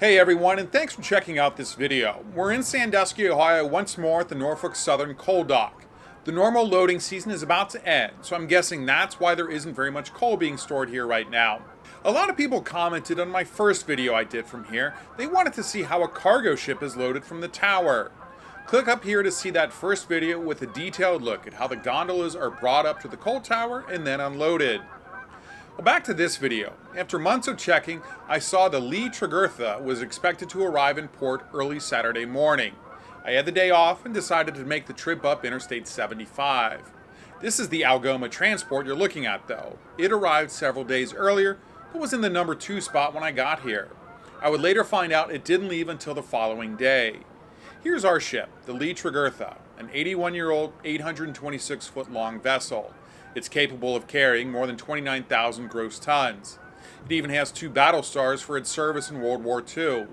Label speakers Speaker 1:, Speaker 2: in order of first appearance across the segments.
Speaker 1: Hey everyone, and thanks for checking out this video. We're in Sandusky, Ohio once more at the Norfolk Southern Coal Dock. The normal loading season is about to end, so I'm guessing that's why there isn't very much coal being stored here right now. A lot of people commented on my first video I did from here. They wanted to see how a cargo ship is loaded from the tower. Click up here to see that first video with a detailed look at how the gondolas are brought up to the coal tower and then unloaded. Well, back to this video. After months of checking, I saw the Tregurtha was expected to arrive in port early Saturday morning. I had the day off and decided to make the trip up Interstate 75. This is the Algoma transport you're looking at though. It arrived several days earlier, but was in the number 2 spot when I got here. I would later find out it didn't leave until the following day. Here's our ship, the Tregurtha, an 81-year-old, 826-foot long vessel. It's capable of carrying more than 29,000 gross tons. It even has 2 battle stars for its service in World War II.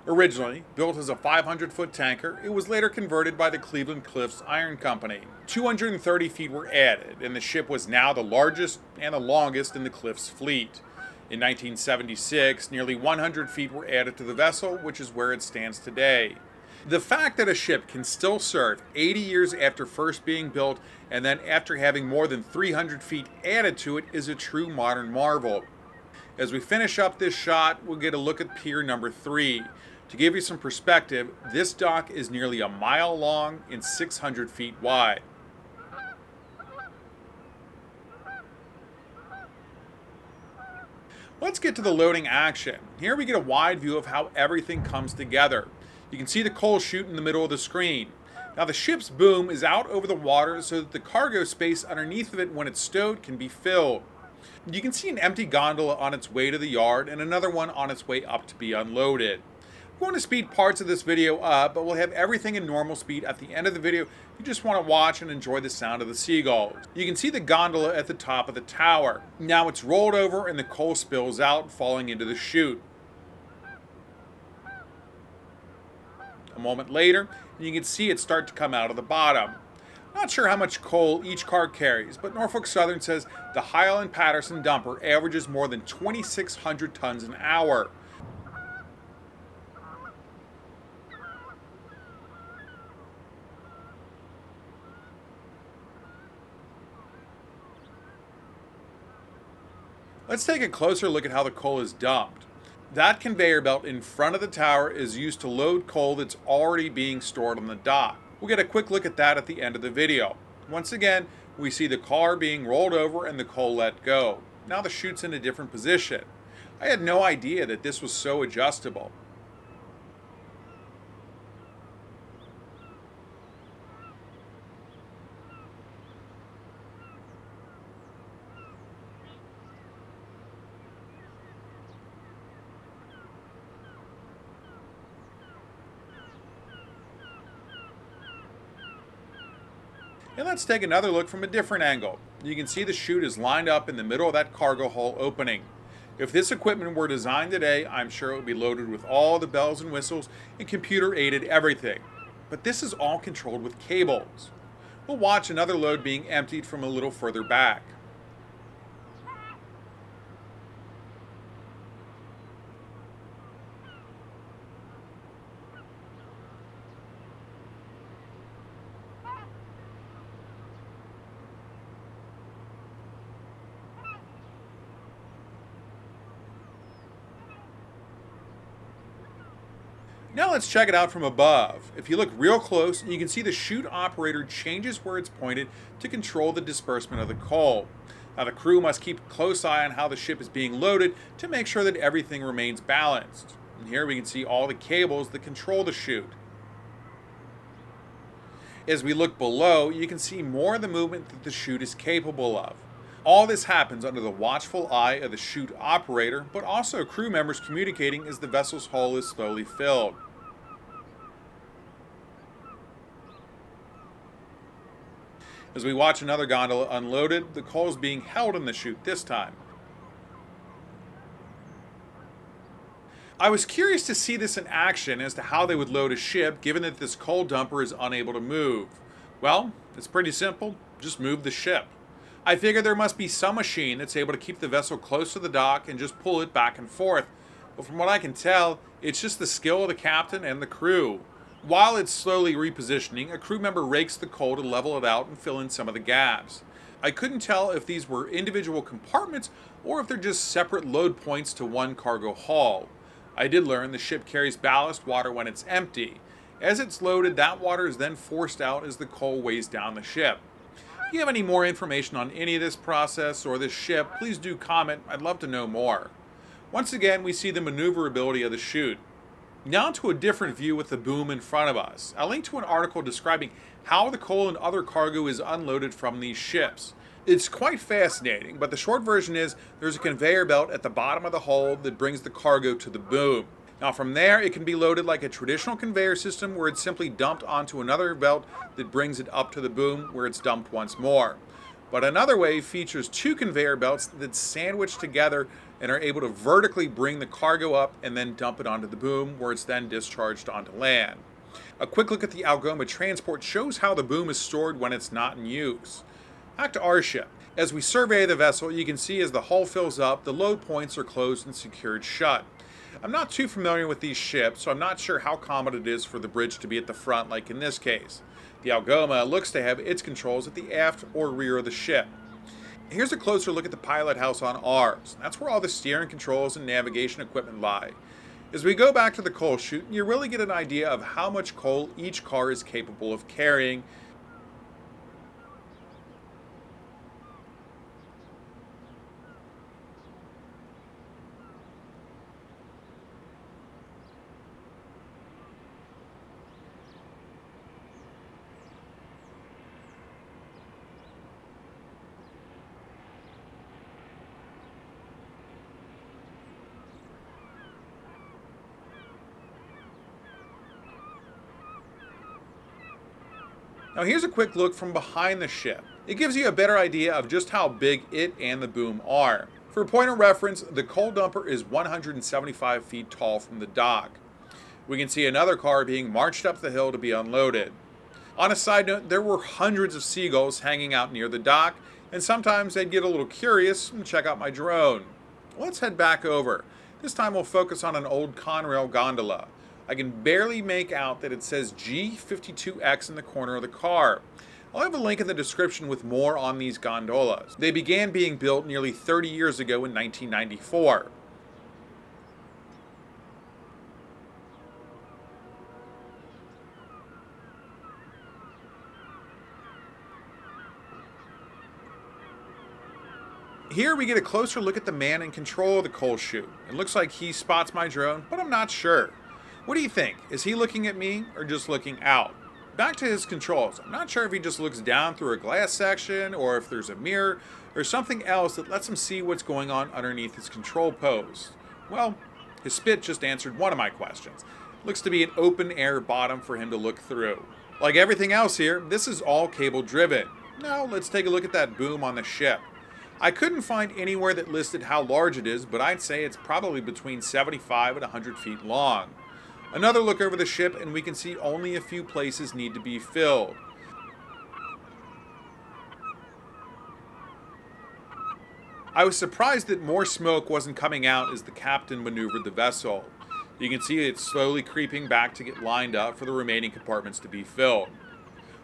Speaker 1: Originally built as a 500-foot tanker, it was later converted by the Cleveland Cliffs Iron Company. 230 feet were added, and the ship was now the largest and the longest in the Cliffs fleet. In 1976, nearly 100 feet were added to the vessel, which is where it stands today. The fact that a ship can still serve 80 years after first being built and then after having more than 300 feet added to it is a true modern marvel. As we finish up this shot, we'll get a look at pier number 3. To give you some perspective, this dock is nearly a mile long and 600 feet wide. Let's get to the loading action. Here we get a wide view of how everything comes together. You can see the coal chute in the middle of the screen. Now the ship's boom is out over the water so that the cargo space underneath of it when it's stowed can be filled. You can see an empty gondola on its way to the yard and another one on its way up to be unloaded. I'm going to speed parts of this video up, but we'll have everything in normal speed at the end of the video if you just want to watch and enjoy the sound of the seagulls. You can see the gondola at the top of the tower. Now it's rolled over and the coal spills out, falling into the chute. A moment later, you can see it start to come out of the bottom. Not sure how much coal each car carries, but Norfolk Southern says the Highland Patterson dumper averages more than 2,600 tons an hour. Let's take a closer look at how the coal is dumped. That conveyor belt in front of the tower is used to load coal that's already being stored on the dock. We'll get a quick look at that at the end of the video. Once again, we see the car being rolled over and the coal let go. Now the chute's in a different position. I had no idea that this was so adjustable. And let's take another look from a different angle. You can see the chute is lined up in the middle of that cargo hull opening. If this equipment were designed today, I'm sure it would be loaded with all the bells and whistles and computer-aided everything. But this is all controlled with cables. We'll watch another load being emptied from a little further back. Now let's check it out from above. If you look real close, you can see the chute operator changes where it's pointed to control the disbursement of the coal. Now the crew must keep a close eye on how the ship is being loaded to make sure that everything remains balanced. And here we can see all the cables that control the chute. As we look below, you can see more of the movement that the chute is capable of. All this happens under the watchful eye of the chute operator, but also crew members communicating as the vessel's hull is slowly filled. As we watch another gondola unloaded, the coal is being held in the chute this time. I was curious to see this in action as to how they would load a ship given that this coal dumper is unable to move. Well, it's pretty simple, just move the ship. I figure there must be some machine that's able to keep the vessel close to the dock and just pull it back and forth. Well, from what I can tell, it's just the skill of the captain and the crew. While it's slowly repositioning, a crew member rakes the coal to level it out and fill in some of the gaps. I couldn't tell if these were individual compartments or if they're just separate load points to one cargo haul. I did learn the ship carries ballast water when it's empty. As it's loaded, that water is then forced out as the coal weighs down the ship. If you have any more information on any of this process or this ship, please do comment. I'd love to know more. Once again, we see the maneuverability of the chute. Now to a different view with the boom in front of us. I'll link to an article describing how the coal and other cargo is unloaded from these ships. It's quite fascinating, but the short version is there's a conveyor belt at the bottom of the hull that brings the cargo to the boom. Now from there, it can be loaded like a traditional conveyor system where it's simply dumped onto another belt that brings it up to the boom where it's dumped once more. But another way features two conveyor belts that sandwich together and are able to vertically bring the cargo up and then dump it onto the boom where it's then discharged onto land. A quick look at the Algoma transport shows how the boom is stored when it's not in use. Back to our ship. As we survey the vessel, you can see as the hull fills up, the load points are closed and secured shut. I'm not too familiar with these ships, so I'm not sure how common it is for the bridge to be at the front like in this case. The Algoma looks to have its controls at the aft or rear of the ship. Here's a closer look at the pilot house on ours. That's where all the steering controls and navigation equipment lie. As we go back to the coal chute, you really get an idea of how much coal each car is capable of carrying. Now here's a quick look from behind the ship. It gives you a better idea of just how big it and the boom are. For a point of reference, the coal dumper is 175 feet tall from the dock. We can see another car being marched up the hill to be unloaded. On a side note, there were hundreds of seagulls hanging out near the dock, and sometimes they'd get a little curious and check out my drone. Let's head back over. This time we'll focus on an old Conrail gondola. I can barely make out that it says G52X in the corner of the car. I'll have a link in the description with more on these gondolas. They began being built nearly 30 years ago in 1994. Here we get a closer look at the man in control of the coal chute. It looks like he spots my drone, but I'm not sure. What do you think? Is he looking at me or just looking out? Back to his controls. I'm not sure if he just looks down through a glass section or if there's a mirror or something else that lets him see what's going on underneath his control post. Well, his spit just answered one of my questions. Looks to be an open air bottom for him to look through. Like everything else here, this is all cable driven. Now let's take a look at that boom on the ship. I couldn't find anywhere that listed how large it is, but I'd say it's probably between 75 and 100 feet long. Another look over the ship and we can see only a few places need to be filled. I was surprised that more smoke wasn't coming out as the captain maneuvered the vessel. You can see it slowly creeping back to get lined up for the remaining compartments to be filled.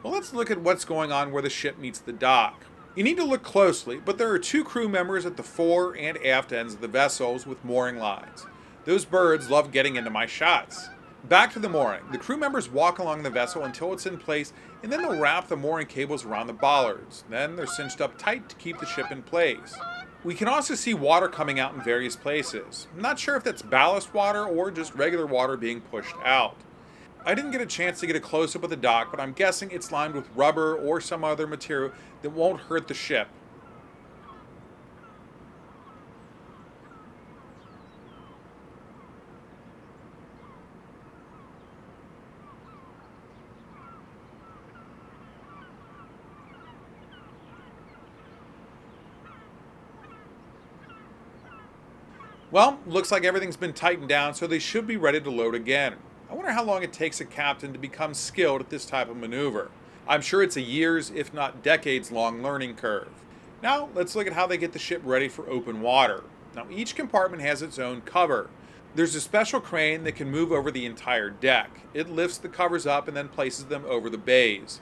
Speaker 1: Well, let's look at what's going on where the ship meets the dock. You need to look closely, but there are two crew members at the fore and aft ends of the vessels with mooring lines. Those birds love getting into my shots. Back to the mooring. The crew members walk along the vessel until it's in place, and then they'll wrap the mooring cables around the bollards. Then they're cinched up tight to keep the ship in place. We can also see water coming out in various places. I'm not sure if that's ballast water or just regular water being pushed out. I didn't get a chance to get a close-up of the dock, but I'm guessing it's lined with rubber or some other material that won't hurt the ship. Well, looks like everything's been tightened down, so they should be ready to load again. I wonder how long it takes a captain to become skilled at this type of maneuver. I'm sure it's a years, if not decades long learning curve. Now, let's look at how they get the ship ready for open water. Now, each compartment has its own cover. There's a special crane that can move over the entire deck. It lifts the covers up and then places them over the bays.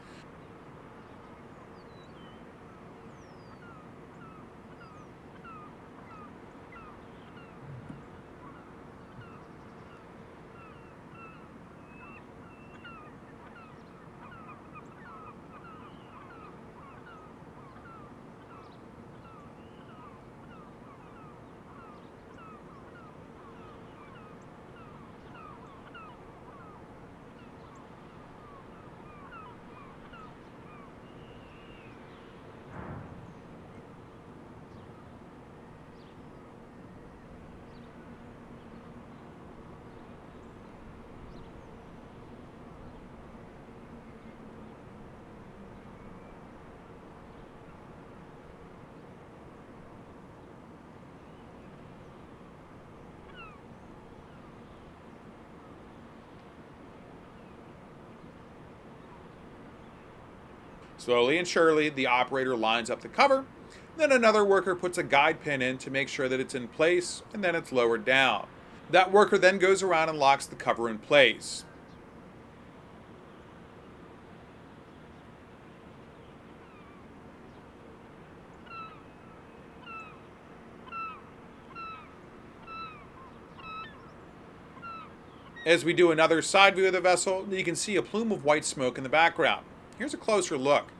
Speaker 1: Slowly and surely, the operator lines up the cover. Then another worker puts a guide pin in to make sure that it's in place, and then it's lowered down. That worker then goes around and locks the cover in place. As we do another side view of the vessel, you can see a plume of white smoke in the background. Here's a closer look.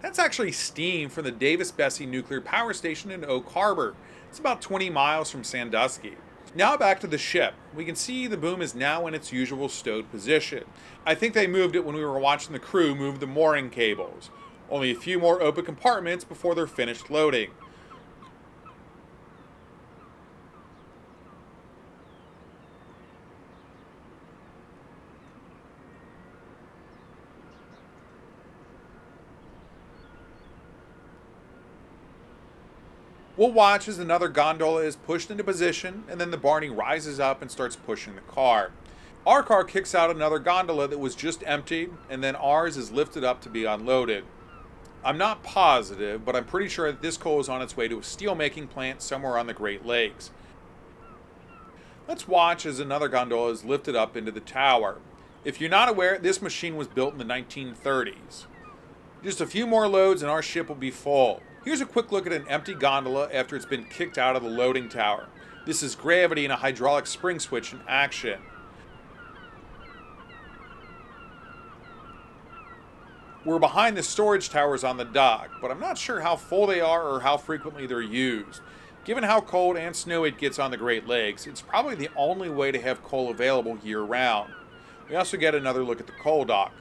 Speaker 1: That's actually steam from the Davis-Besse nuclear power station in Oak Harbor. It's about 20 miles from Sandusky. Now back to the ship. We can see the boom is now in its usual stowed position. I think they moved it when we were watching the crew move the mooring cables. Only a few more open compartments before they're finished loading. We'll watch as another gondola is pushed into position, and then the Barney rises up and starts pushing the car. Our car kicks out another gondola that was just emptied, and then ours is lifted up to be unloaded. I'm not positive, but I'm pretty sure that this coal is on its way to a steelmaking plant somewhere on the Great Lakes. Let's watch as another gondola is lifted up into the tower. If you're not aware, this machine was built in the 1930s. Just a few more loads and our ship will be full. Here's a quick look at an empty gondola after it's been kicked out of the loading tower. This is gravity and a hydraulic spring switch in action. We're behind the storage towers on the dock, but I'm not sure how full they are or how frequently they're used. Given how cold and snowy it gets on the Great Lakes, it's probably the only way to have coal available year-round. We also get another look at the coal dock.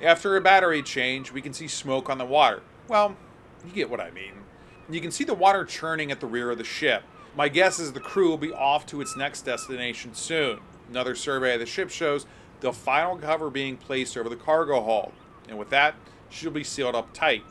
Speaker 1: After a battery change, we can see smoke on the water. Well, you get what I mean. You can see the water churning at the rear of the ship. My guess is the crew will be off to its next destination soon. Another survey of the ship shows the final cover being placed over the cargo hold. And with that, she'll be sealed up tight.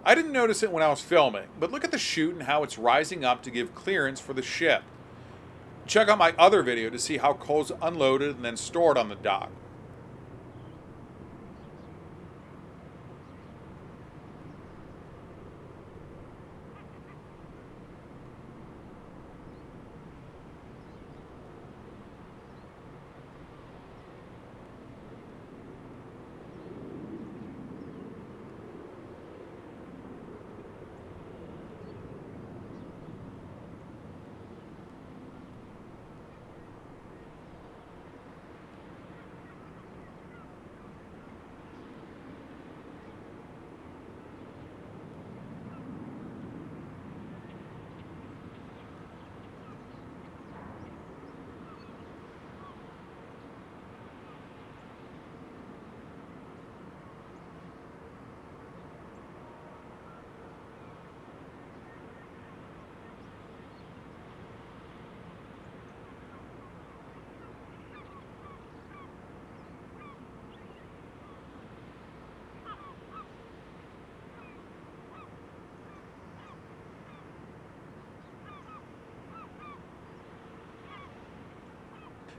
Speaker 1: I didn't notice it when I was filming, but look at the chute and how it's rising up to give clearance for the ship. Check out my other video to see how coal is unloaded and then stored on the dock.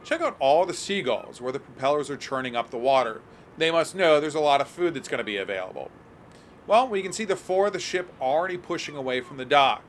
Speaker 1: Check out all the Seagulls where the propellers are churning up the water. They must know there's a lot of food that's going to be available. Well, we can see the fore of the ship already pushing away from the dock.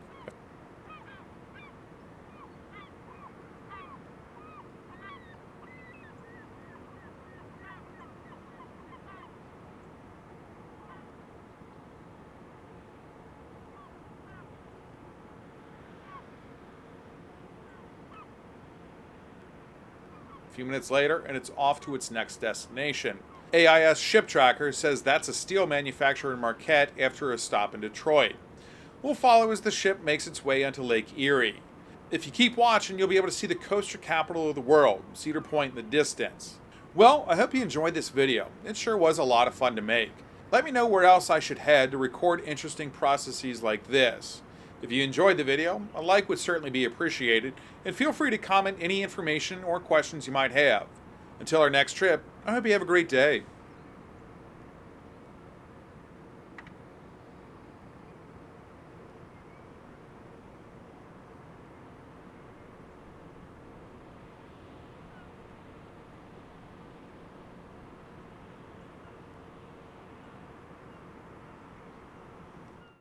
Speaker 1: A few minutes later, and it's off to its next destination. AIS Ship Tracker says that's a steel manufacturer in Marquette after a stop in Detroit. We'll follow as the ship makes its way onto Lake Erie. If you keep watching, you'll be able to see the coaster capital of the world, Cedar Point in the distance. Well, I hope you enjoyed this video. It sure was a lot of fun to make. Let me know where else I should head to record interesting processes like this. If you enjoyed the video, a like would certainly be appreciated, and feel free to comment any information or questions you might have. Until our next trip, I hope you have a great day.